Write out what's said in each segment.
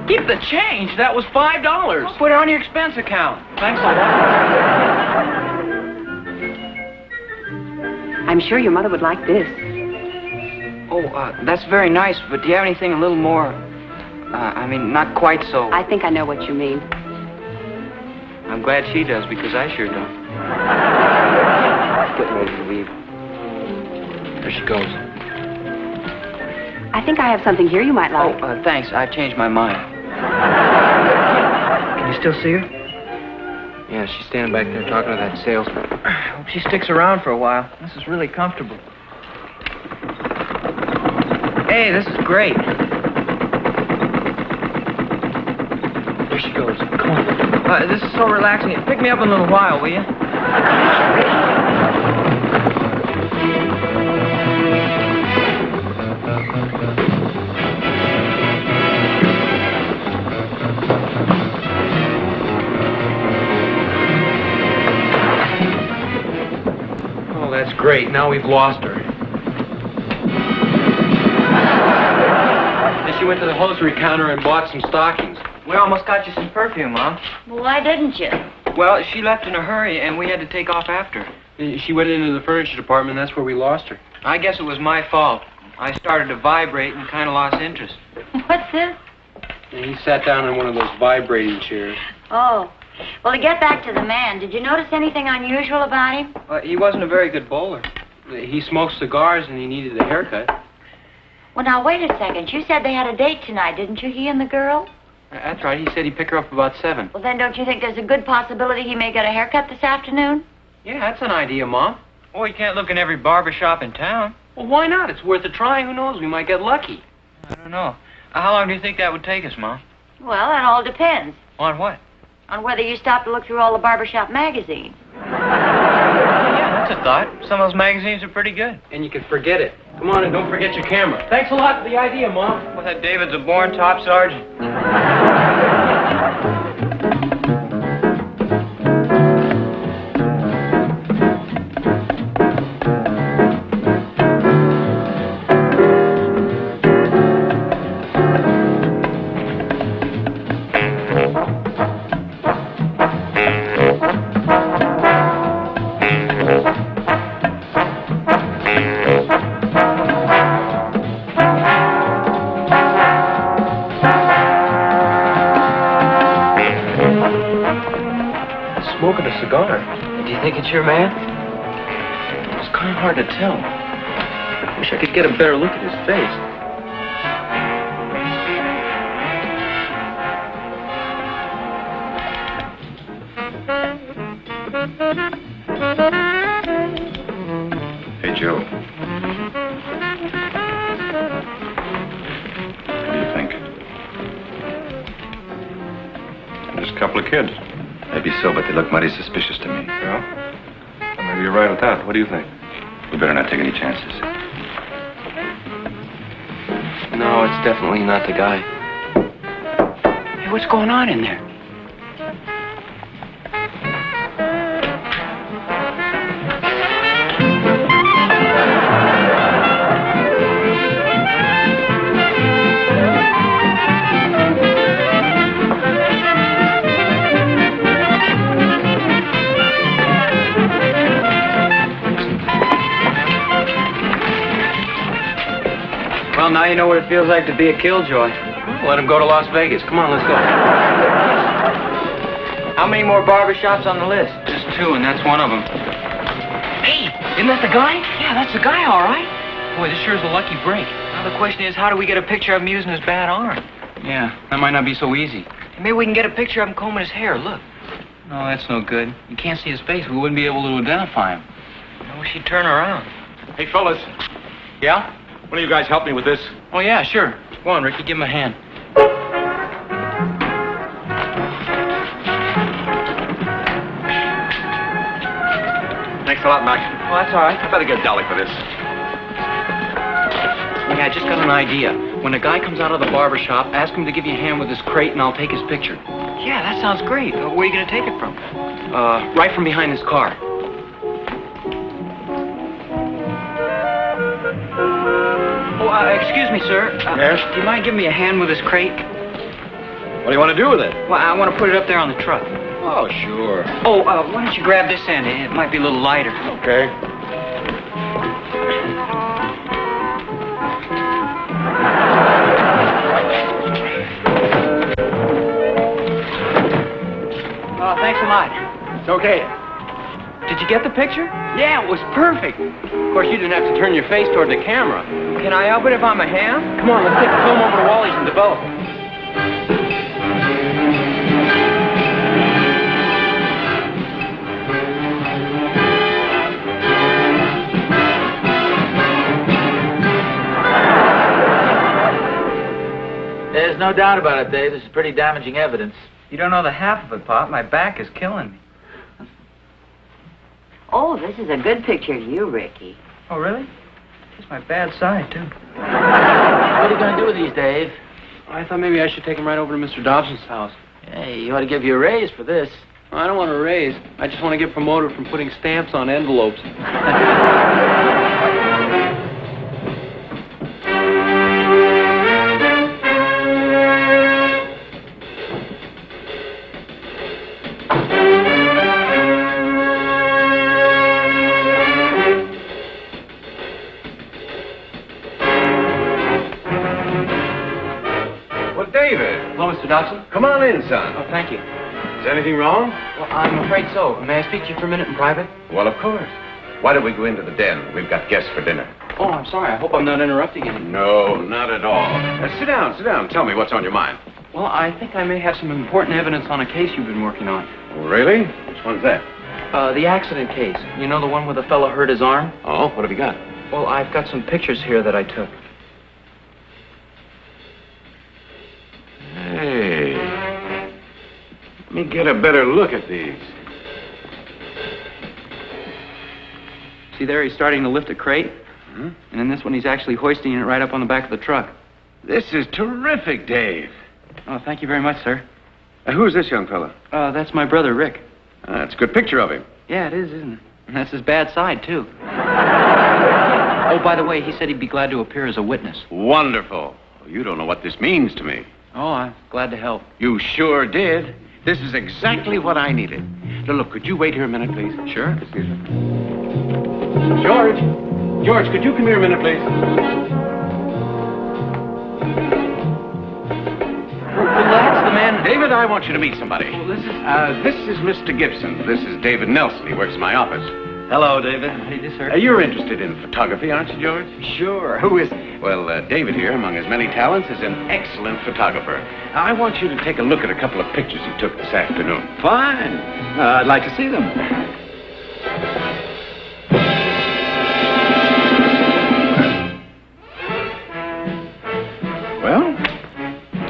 Keep the change. That was $5. I'll put it on your expense account. Thanks a lot. I'm sure your mother would like this. Oh, that's very nice, but do you have anything a little more, I mean, not quite so... I think I know what you mean. I'm glad she does, because I sure don't. Getting ready to leave. There she goes. I think I have something here you might like. Oh, thanks. I've changed my mind. Can you still see her? Yeah, she's standing back there talking to that salesman. I hope she sticks around for a while. This is really comfortable. Hey, this is great. There she goes. Come on. This is so relaxing. Pick me up in a little while, will you? Oh, that's great. Now we've lost her. She went to the hosiery counter and bought some stockings. We almost got you some perfume, Mom. Well, why didn't you? Well, she left in a hurry, and we had to take off after her. She went into the furniture department, and that's where we lost her. I guess it was my fault. I started to vibrate and kind of lost interest. What's this? And he sat down in one of those vibrating chairs. Oh. Well, to get back to the man, did you notice anything unusual about him? He wasn't a very good bowler. He smoked cigars, and he needed a haircut. Well, now, wait a second. You said they had a date tonight, didn't you, he and the girl? That's right. He said he'd pick her up about 7. Well, then don't you think there's a good possibility he may get a haircut this afternoon? Yeah, that's an idea, Mom. Well, you can't look in every barber shop in town. Well, why not? It's worth a try. Who knows? We might get lucky. I don't know. How long do you think that would take us, Mom? Well, that all depends. On what? On whether you stop to look through all the barbershop magazines. Yeah, that's a thought. Some of those magazines are pretty good. And you can forget it. Come on, and don't forget your camera. Thanks a lot for the idea, Mom. Well, that David's a born top sergeant. Smoking a cigar. Do you think it's your man? It's kind of hard to tell. I wish I could get a better look at his face. Hey, Joe. What do you think? Just a couple of kids. Maybe so, but they look mighty suspicious to me. Well, maybe you're right at that. What do you think? We better not take any chances. No, it's definitely not the guy. Hey, what's going on in there? Well, now you know what it feels like to be a killjoy. Let him go to Las Vegas. Come on, let's go. How many more barbershops on the list? Just 2, and that's one of them. Hey, isn't that the guy? Yeah, that's the guy, all right. Boy, this sure is a lucky break. Now the question is, how do we get a picture of him using his bad arm? Yeah, that might not be so easy. Maybe we can get a picture of him combing his hair. Look. No, that's no good. You can't see his face. We wouldn't be able to identify him. I wish he'd turn around. Hey, fellas. Yeah? One of you guys help me with this? Oh, yeah, sure. Go on, Ricky. Give him a hand. Thanks a lot, Mac. Oh, that's all right. I better get Dolly for this. Yeah, I just got an idea. When a guy comes out of the barber shop, ask him to give you a hand with his crate, and I'll take his picture. Yeah, that sounds great. Where are you going to take it from? Right from behind his car. Oh, excuse me, sir. Yes? Do you mind giving me a hand with his crate? What do you want to do with it? Well, I want to put it up there on the truck. Oh, sure. Oh, why don't you grab this end? It might be a little lighter. Okay. Oh, thanks a lot. It's okay. Did you get the picture? Yeah, it was perfect. Of course, you didn't have to turn your face toward the camera. Can I help it if I'm a ham? Come on, let's take the film over to Wally's and develop it. There's no doubt about it, Dave. This is pretty damaging evidence. You don't know the half of it, Pop. My back is killing me. Oh, this is a good picture of you, Ricky. Oh, really? It's my bad side, too. What are you going to do with these, Dave? I thought maybe I should take him right over to Mr. Dobson's house. Hey, you ought to give you a raise for this. I don't want a raise. I just want to get promoted from putting stamps on envelopes. Hello, Mr. Dobson. come on in, son. Oh, thank you. Is anything wrong? Well, I'm afraid so. May I speak to you for a minute in private? Well, of course. Why don't we go into the den? We've got guests for dinner. Oh, I'm sorry. I hope I'm not interrupting you. No, not at all. Sit down, sit down. Tell me what's on your mind. Well, I think I may have some important evidence on a case you've been working on. Oh, really? Which one's that? The accident case. You know, the one where the fellow hurt his arm? Oh, what have you got? Well, I've got some pictures here that I took. Hey. Let me get a better look at these. See there, he's starting to lift a crate. Hmm? And in this one, he's actually hoisting it right up on the back of the truck. This is terrific, Dave. Oh, thank you very much, sir. Who's this young fella? That's my brother, Rick. That's a good picture of him. Yeah, it is, isn't it? And that's his bad side, too. Oh, by the way, he said he'd be glad to appear as a witness. Wonderful. You don't know what this means to me. Oh, I'm glad to help. You sure did. This is exactly what I needed. Now, look, could you wait here a minute, please? Sure. Excuse me. George! George, could you come here a minute, please? That's the man. David, I want you to meet somebody. Well, this is... This is Mr. Gibson. This is David Nelson. He works in my office. Hello, David. Hey, this, sir. You're interested in photography, aren't you, George? Sure. Who is he? Well, David here, among his many talents, is an excellent photographer. I want you to take a look at a couple of pictures he took this afternoon. Fine. I'd like to see them. Well,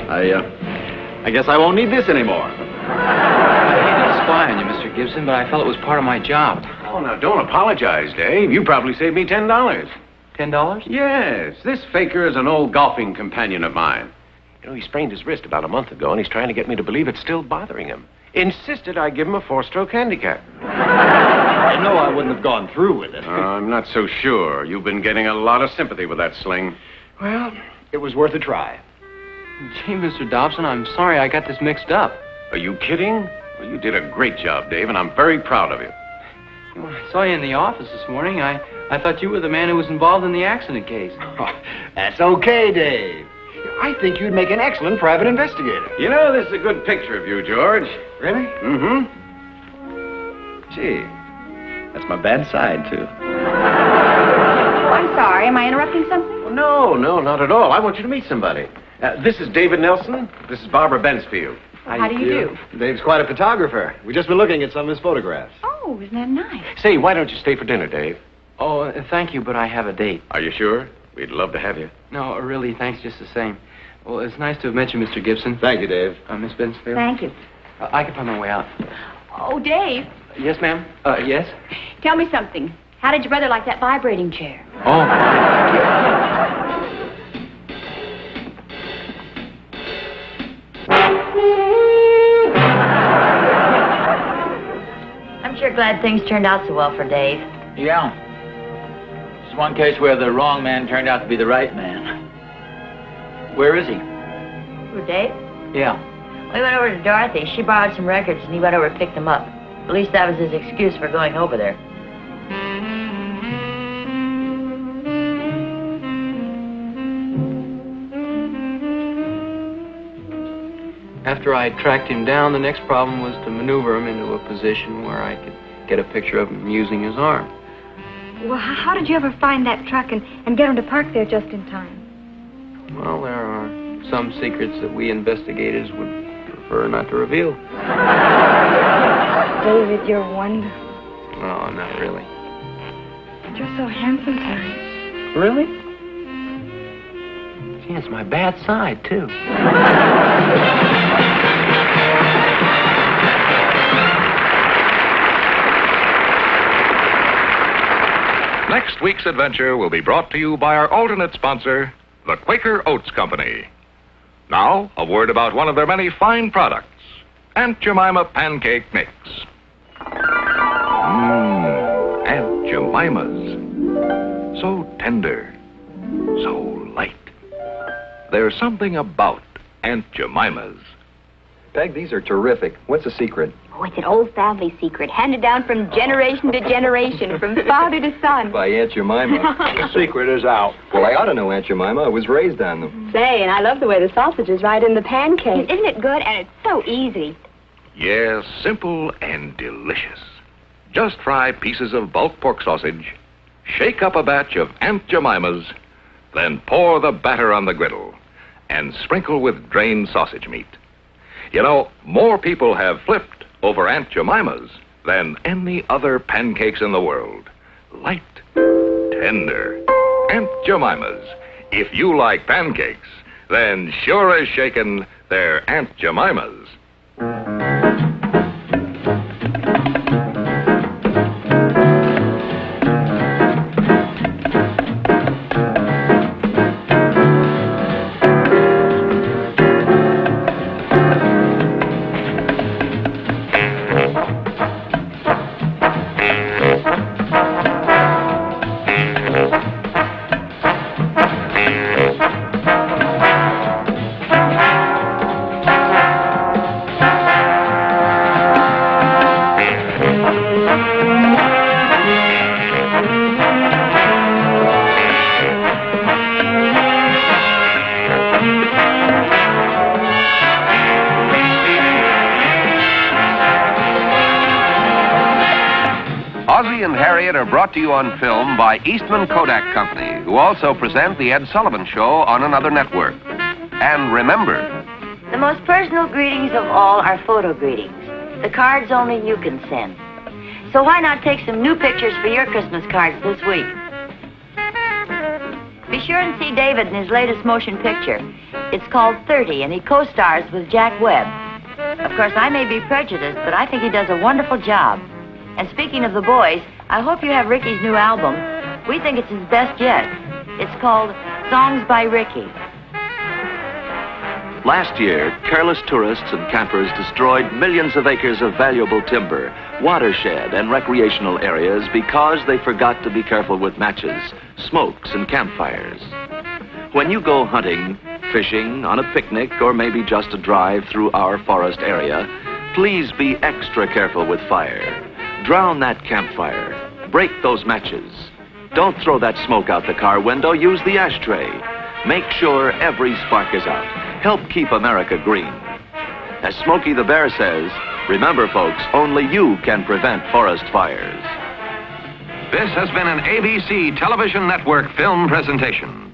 I guess I won't need this anymore. I hate to spy on you, Mr. Gibson, but I felt it was part of my job. Oh, now, don't apologize, Dave. You probably saved me $10. $10? Yes, this faker is an old golfing companion of mine. You know, he sprained his wrist about a month ago, and he's trying to get me to believe it's still bothering him. Insisted I give him a 4-stroke handicap. I know I wouldn't have gone through with it. I'm not so sure. You've been getting a lot of sympathy with that sling. Well, it was worth a try. Gee, Mr. Dobson, I'm sorry I got this mixed up. Are you kidding? Well, you did a great job, Dave, and I'm very proud of you. Well, I saw you in the office this morning. I thought you were the man who was involved in the accident case. Oh, that's okay, Dave. I think you'd make an excellent private investigator. You know, this is a good picture of you, George. Really? Mm-hmm. Gee, that's my bad side, too. Oh, I'm sorry. Am I interrupting something? Well, no, not at all. I want you to meet somebody. This is David Nelson. This is Barbara Bensfield. How do you do? Dave's quite a photographer. We've just been looking at some of his photographs. Oh, isn't that nice? Say, why don't you stay for dinner, Dave? Oh, thank you, but I have a date. Are you sure? We'd love to have you. No, really, thanks just the same. Well, it's nice to have met you, Mr. Gibson. Thank you, Dave. Miss Bensfield? Thank you. I can find my way out. Oh, Dave, Yes, ma'am? Yes? tell me something. How did your brother like that vibrating chair? Oh, I'm sure glad things turned out so well for Dave. Yeah. It's one case where the wrong man turned out to be the right man. Where is he? Who, Dave? Yeah. We went over to Dorothy. She borrowed some records, and he went over and picked them up. At least that was his excuse for going over there. After I tracked him down, the next problem was to maneuver him into a position where I could get a picture of him using his arm. Well, how did you ever find that truck and get him to park there just in time? Well, there are some secrets that we investigators would prefer not to reveal. David, you're wonderful. Oh, not really. You're so handsome, Terry. Really? Gee, it's my bad side, too. Next week's adventure will be brought to you by our alternate sponsor, the Quaker Oats Company. Now, a word about one of their many fine products, Aunt Jemima Pancake Mix. Aunt Jemima's. So tender, so light. There's something about Aunt Jemima's. Peg, these are terrific. What's the secret? Oh, it's an old family secret, handed down from generation to generation, from father to son. By Aunt Jemima. The secret is out. Well, I ought to know Aunt Jemima. I was raised on them. Say, and I love the way the sausage is right in the pancake. Isn't it good? And it's so easy. Yes, simple and delicious. Just fry pieces of bulk pork sausage, shake up a batch of Aunt Jemima's, then pour the batter on the griddle and sprinkle with drained sausage meat. You know, more people have flipped over Aunt Jemima's than any other pancakes in the world. Light, tender. Aunt Jemima's. If you like pancakes, then sure as shaken, they're Aunt Jemima's. Ozzie and Harriet are brought to you on film by Eastman Kodak Company, who also present The Ed Sullivan Show on another network. And remember, The most personal greetings of all are photo greetings. The cards only you can send. So why not take some new pictures for your Christmas cards this week? Be sure and see David in his latest motion picture. It's called 30, and he co-stars with Jack Webb. Of course, I may be prejudiced, but I think he does a wonderful job. And speaking of the boys, I hope you have Ricky's new album. We think it's his best yet. It's called Songs by Ricky. Last year, careless tourists and campers destroyed millions of acres of valuable timber, watershed, and recreational areas because they forgot to be careful with matches, smokes, and campfires. When you go hunting, fishing, on a picnic, or maybe just a drive through our forest area, please be extra careful with fire. Drown that campfire. Break those matches. Don't throw that smoke out the car window. Use the ashtray. Make sure every spark is out. Help keep America green. As Smokey the Bear says, remember, folks, only you can prevent forest fires. this has been an ABC Television Network film presentation.